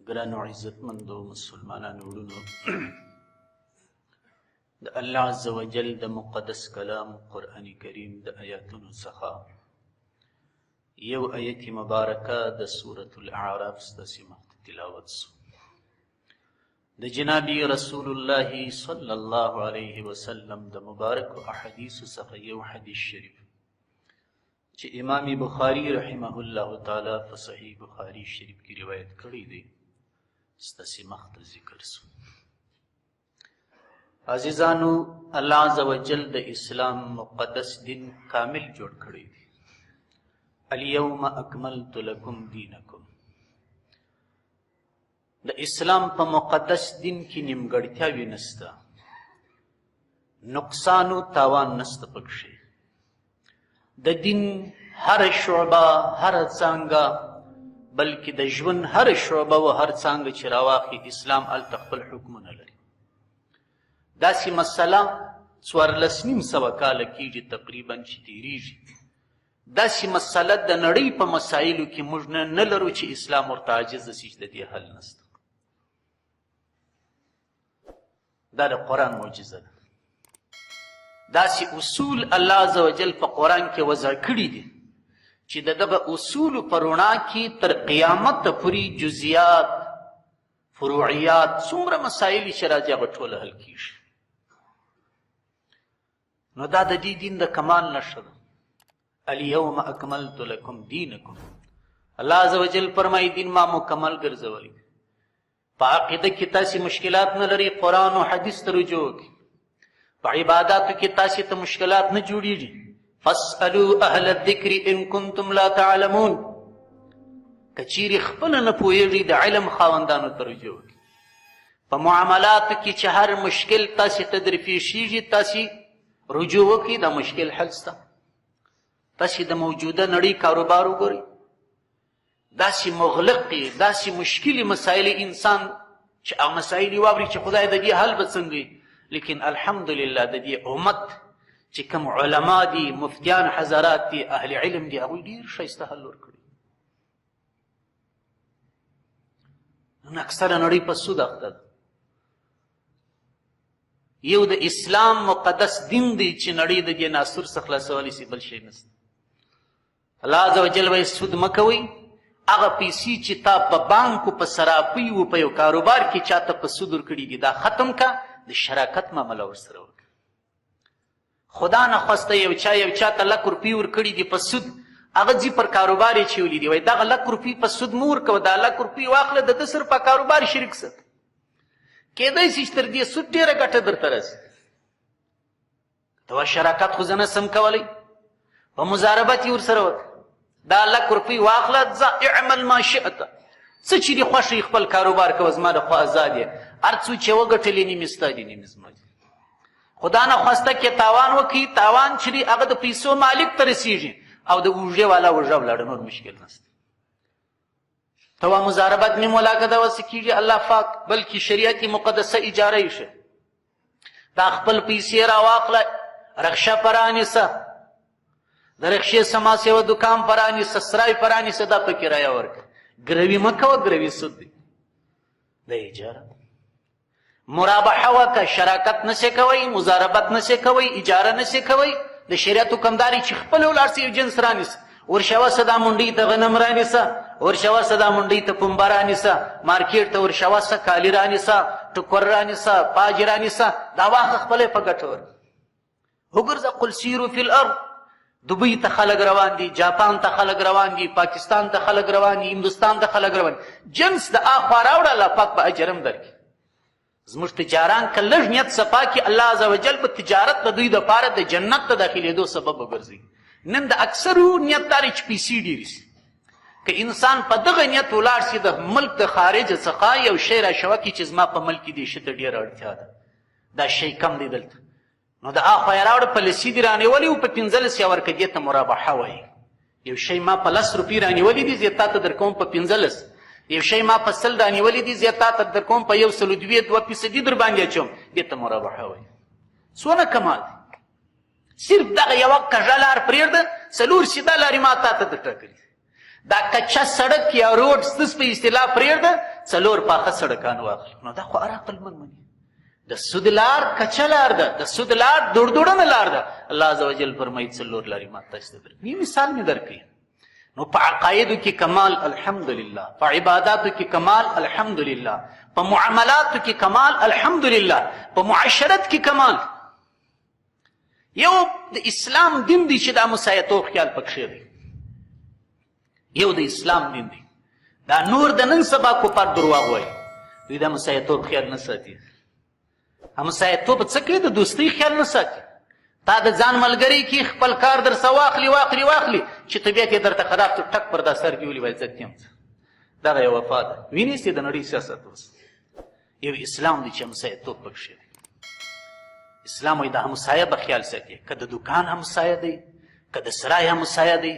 گرانو عزتمندو مسلمانانو ورونو د الله عز وجل د مقدس کلام قرآن کریم د آیاتونو څخه یو آیت مبارکه د سورة الاعراف ستاسې مخته تلاوت سو د جنابی رسول الله صلی الله علیه وسلم د مبارکو احادیثو څخه یو حدیث شریف چې امام بخاری رحمه الله تعالی په صحیح بخاری شریف کې روایت کړی دی ستاسې مخته ذکر سو عزیزانو الله عز وجل د اسلام مقدس دین کامل جوړ کړی دی اليوم اکملت لکم دینکم د اسلام په مقدس دین کې نیمګړتیاوې نسته نقصان و تاوان نسته پکښې د دین هر شعبه هر څانګه بلکې د ژوند هر شعبه و هر څانګه چې راواخلي اسلام هلته خپل حکمونه لري داسې مسله 1400 کاله کېږي تقریبا چې تېرېږي داسې مسله د نړۍ په مسایلو کې موږ نه لرو چې اسلام ورته عاجزه شي چې د دې حل نسته دا د قرآن معجزه ده داسې اصول الله عز وجل په قرآن کې وضع کړي دي چې د دغه اصولو په رڼا کې تر قیامت پورې جزئیات فروعیات څومره مسایل چې راځي هغه ټوله حل کېږي نو دا د دې دین د کمال نښه ده اليوم اکملت لکم دینکم الله عز وجل فرمایي دین ما مکمل ګرځولی په عقیده کې تاسې مشکلات نه لري قرآن او حدیث ته رجوع وکړئ په عباداتو کې تاسې ته مشکلات نه جوړېږي فاسألوا اهل الذکر ان کنتم لا تعلمون که چیرې خپله نه پوهېږئ د علم خاوندانو ته رجوع وکړئ په معاملاتو کې چې هر مشکل تاسې ته درپېښېږي تاسې رجوع وکړئ دا مشکل حل سته تاسې د موجوده نړۍ کاروبار وګورئ داسې مغلقې داسې مشکلې مسایل انسان چې هغه مسایل یې واوري چې خدای د دې حل به څنګه لیکن الحمدلله د دې امت چې کوم علما دي مفتیان حضرات دي اهل علم دي هغوی ډېر ښایسته حل ورکړي نن اکثره نړۍ په سود اخته ده یو د اسلام مقدس دین دی چې نړۍ د دې ناسور څخه خلاصولی سي بل شی نسته الله عز وجل وایي سود مه کوئ هغه پیسې چې تا په بانکو په صرافۍ و په یو کاروبار کې چاته په سود ورکړي دي دا ختم که د شراکت معامله ورسره وکړه خدا نخواسته یو چاته 1,00,000 روپۍ ورکړي دي په سود هغه ځي پر کاروبار یې چولی دي وایي دغه 1,00,000 روپۍ په سود مه ورکوه دا 1,00,000 روپۍ واخله د ده سره په کاروبار شریک سه کېدی شي چې تر دې سود ډېره ګټه درته راسي ته شراکت خو زه نسم کولی په مضاربت یې ورسره وکړه دا 1,00,000 روپۍ واخله ځه اعمل ما شئت څه چې دې خوښ خپل کاروبار کوه زما د خوا ازاد یې هر څو چې وګټلې نیمې ستا دي نیمې زما دي خدا نخواسته کې تاوان وکړي تاوان چې دی هغه د پیسو مالک ته رسېږي او د اوږې والا اوږه ولاړه نور مشکل نسته ته وا مضاربت مې مولا که داسې کېږي الله پاک بلکې شریعت مقدسه اجاره یې شه دا خپل پیسې راواخله رخشه پرانیسه د رخشې سماسې و دکان پرانیسه سرای پرانیسه دا په کرایه ورکړه ګروي مه کوه ګروي سود دی د اجاره مرابحه وکړه شراکت نشئ کوئ مضاربت نشئ کوئ اجاره نشئ کوئ د شریعت حکمداري چې خپله ولاړ سي یو جنس رانیسه ورشوه سه دا منډۍ ته غنم رانیسه ورشوه سه دا منډۍ ته پنبه رانیسه مارکېټ ته ورشوه سه کالي رانیسه ټکور رانیسه پاج رانیسه دا واخه خپله یې په ګټه ورکړه وګرځه قل سیرو فی الارض دبئی ته خلک روان دي جاپان ته خلک روان دي پاکستان ته خلک روان دي هندوستان ته خلک روان دي جنس د اخوا راوړه الله پاک به اجر هم درکړي زموږ تجاران که لږ نیت صفا کړي الله عز وجل به تجارت د دوی دپاره د جنت ته داخلېدو سبب وګرځوي نن د اکثرو نیت دا دی چې پیسې ډېرې سي که انسان په دغه نیت ولاړ سي د ملک د خارجه څخه یو شی راشوه کړي چې زما په ملک کې دې شي ته ډېره اړتیا ده دا شی کم دی دلته نو د اخوا یې راوړه په لسي دې رانیولي و په 15 یې ورکړه دې ته مرابحه وایي یو شی ما په 10 روپۍ رانیولي دي زه تا ته در کوم په 15 یو شی ما په 100 رانیولي دي زه تا ته در کوم په 102% در باندې اچوم دې ته مرابحه وایي څونه کمال دی صرف دغه یوه کږه لار پرېږده 4 سیده لارې ما تا ته در ټاکلي دا کچه سړک یا روډ ستاسو په اصطلاح پرېږده 4 پاخه سړکان واخلي نو دا خو هر عقلمند مني د سود لار کچه لار ده د سود لار دوړدوړنه لار ده الله عز وجل فرمایي 4 لارې ما تاسو ته درکړي یو مثال مې درکړي نو په عقایدو کې کمال الحمدلله په عباداتو کې کمال الحمدلله په معاملاتو کې کمال الحمدلله په معاشرت کې کمال یو د اسلام دین دی چې دا مسایتوب خیال پکښې دی یو د اسلام دین دی دا نور د نن سبا کفار درواغ وایي دوی دا مسایتوب خیال نه ساتي مسایتوب څه کوي د دوستۍ خیال نه ساتي تا د ځان ملګری کې خپل کار در څه واخلي چې طبیعت یې درته خراب تو ټک پر دا سر کې ولي وایي زه تیم دغه یو وفا ده وینې چې د نړۍ سیاست اوس یو اسلام دی چې مسایتوب پکښې دی اسلام وایي دا همسایه به خیال ساتي که د دکان همسایه دی که د سرای همسایه دی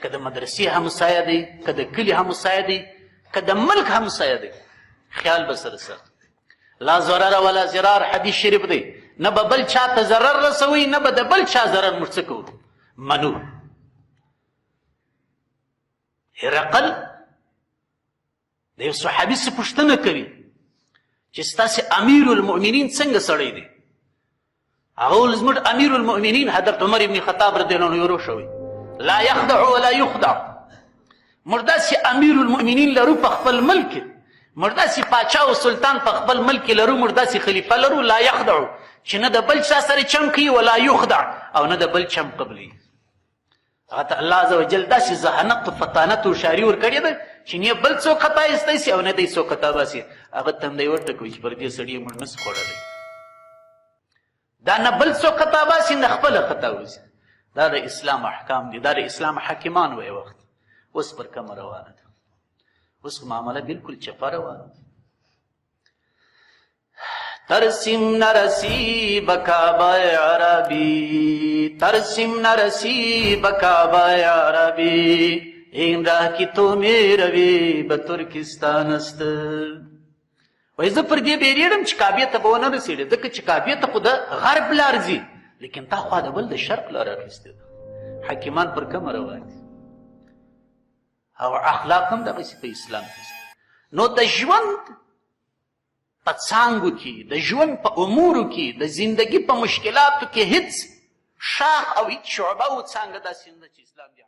که د مدرسې همسایه دی که د کلي همسایه دی که د ملک همسایه دی خیال به سره ساتي لا ضرر ولا ضرار حدیث شریف دی نه به بل چا ته ضرر رسوي نه به د بل چا ضرر موږ څه کوو منو هرقل د یو صحابي څه پوښتنه کوي چې ستاسې امیر المؤمنین څنګه سړی دی هغه وویل زموږ امیر المؤمنین حضرت عمر ابن خطاب رضی الله عنه یورو شوی لا یخدع ولا یخدع موږ داسې امیر المؤمنین لرو په خپل ملک موږ داسې پاچا او سلطان په خپل ملک کې لرو موږ داسې خلیفه لرو لا یخدع چې نه د بل چا سره چم کوي ولا یخدع او نه د بل چم قبلي هغه ته الله عز وجل داسې ذهانت و فطانت و هوښیاري ورکړې ده چې نه بل څوک خطا ایستی سي او نه دی څوک خطا باسي هغه تندی ورته کوي چې پر دې سړي موږ نسو خوړلی دا نه بل څوک خطا باسي نه خپله خطا وځي دا د اسلام احکام دي دا د اسلام حاکمان وی وخت اوس پر کمه روانه ده اوس معامله بالکل چپه روانه ده ترسیم نرسی بکابای عربی ترسیم نرسی بکابای عربی این راه کی تو میروی به ترکستان است وای زه پر دې بیریږم چې کعبې ته به ونه رسېږي ځکه چې کعبې ته خو د غرب لار ځي لیکن تا خوا د بل د شرق لار اخیستې ده حاکمان پر کومه روان دي او اخلاق هم دغسې په اسلام کې نو د ژوند په څانګو کې د ژوند په امورو کې د زندگی په مشکلاتو کې هیڅ شاخ او هیڅ شعبه او څانګه داسې نه ده چې اسلام دي